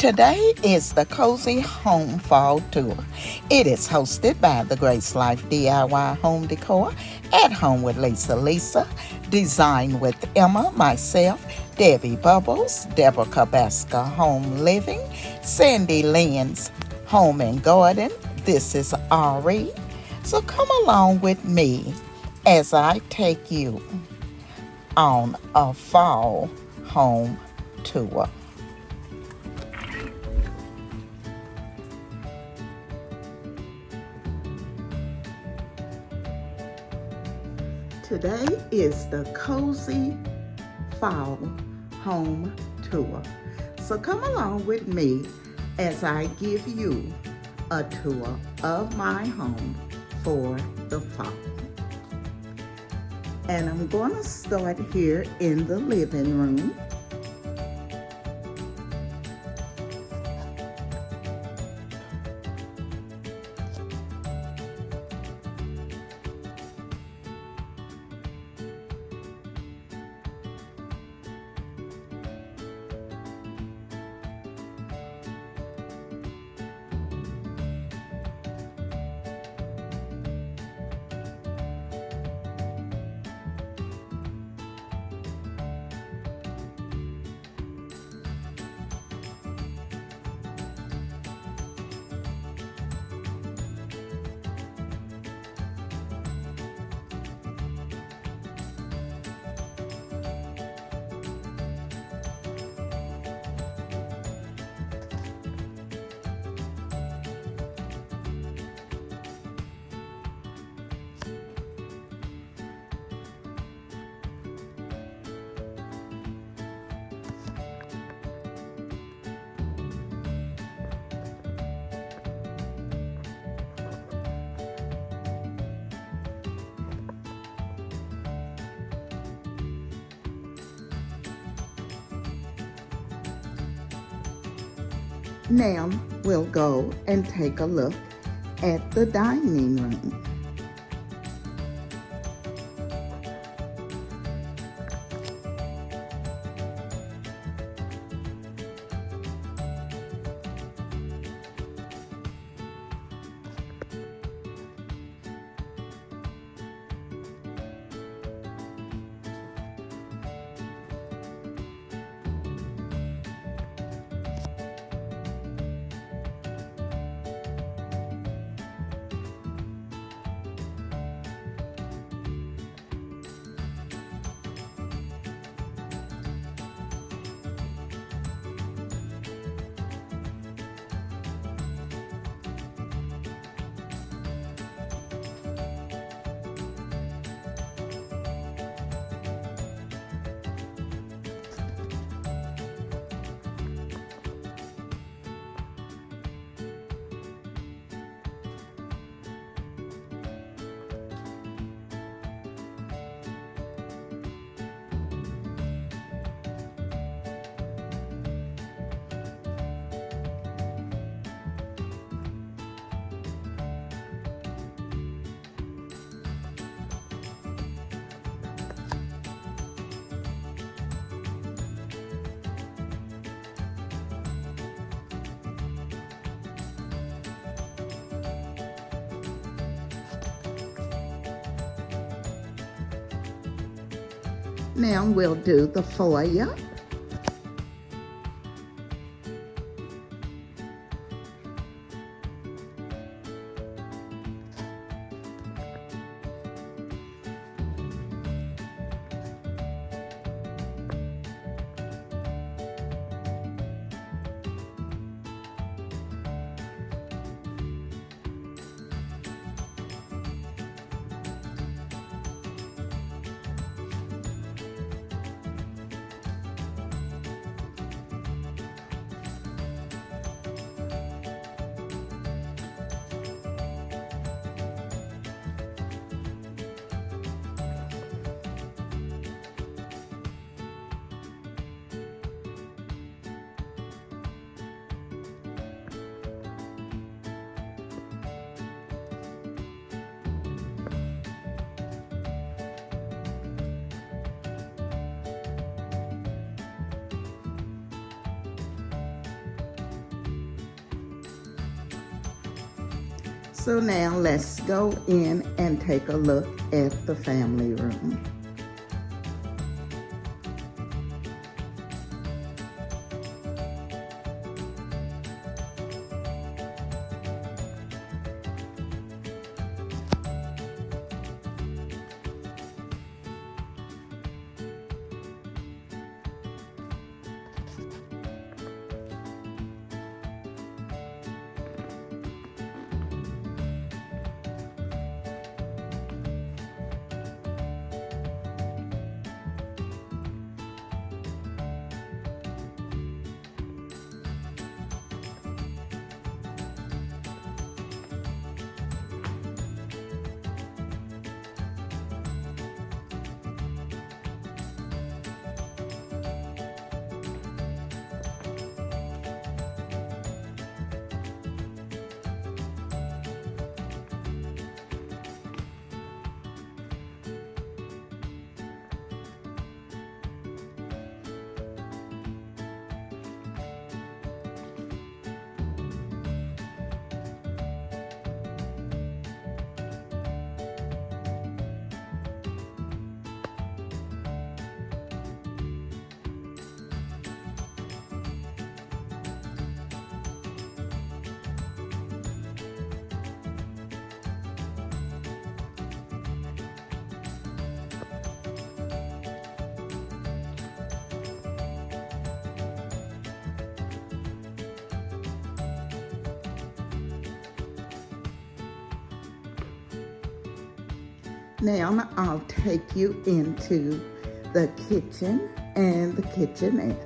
Today is the Cozy Home Fall Tour. It is hosted by the Grace Life DIY Home Decor at Home with Lisa, designed with Emma, myself, Debbie Bubbles, Deborah Kabaska Home Living, Sandy Lynn's Home and Garden. This is Ari. So come along with me as I take you on a fall home tour. Today is the Cozy Fall Home Tour. So come along with me as I give you a tour of my home for the fall. And I'm going to start here in the living room. Now we'll go and take a look at the dining room. Now we'll do the foyer. So now let's go in and take a look at the family room. Now I'll take you into the kitchen and the kitchenette.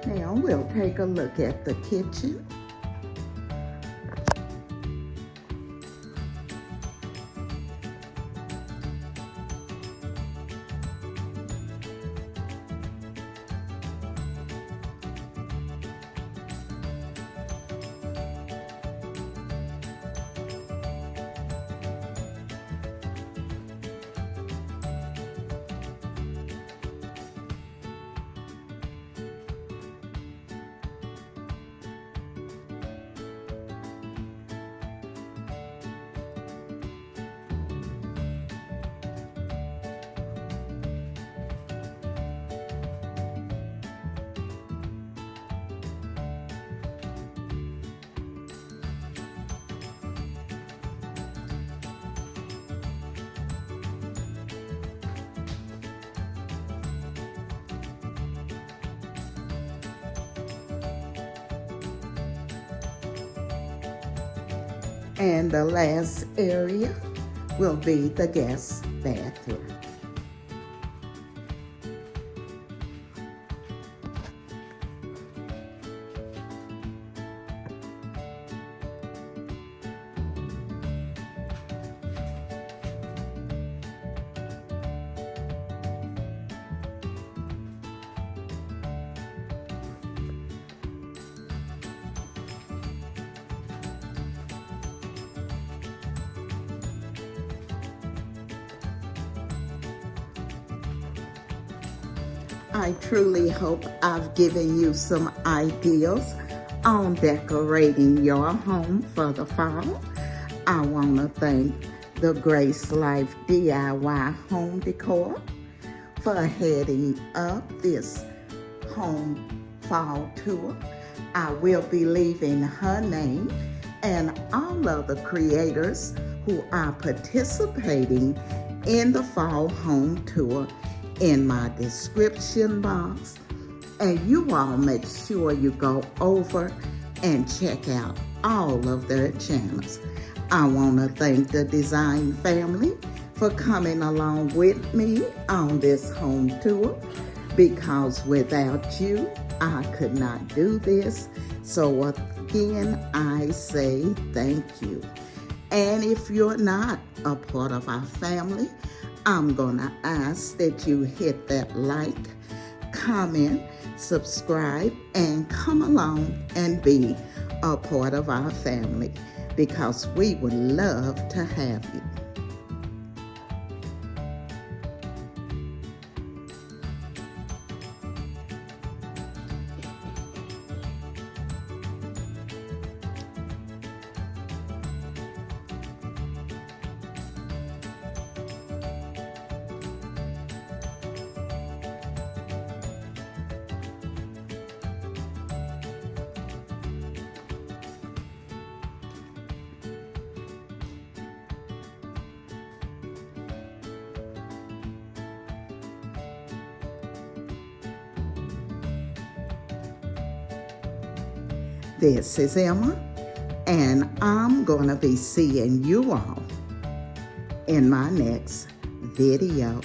Now we'll take a look at the kitchen. And the last area will be the guest bathroom. I truly hope I've given you some ideas on decorating your home for the fall. I want to thank the Grace Life DIY Home Decor for heading up this home fall tour. I will be leaving her name and all of the creators who are participating in the fall home tour in my description box. And you all make sure you go over and check out all of their channels. I want to thank the design family for coming along with me on this home tour, because without you, I could not do this. So again, I say thank you. And if you're not a part of our family, I'm gonna ask that you hit that like, comment, subscribe, and come along and be a part of our family, because we would love to have you. This is Emma, and I'm going to be seeing you all in my next video.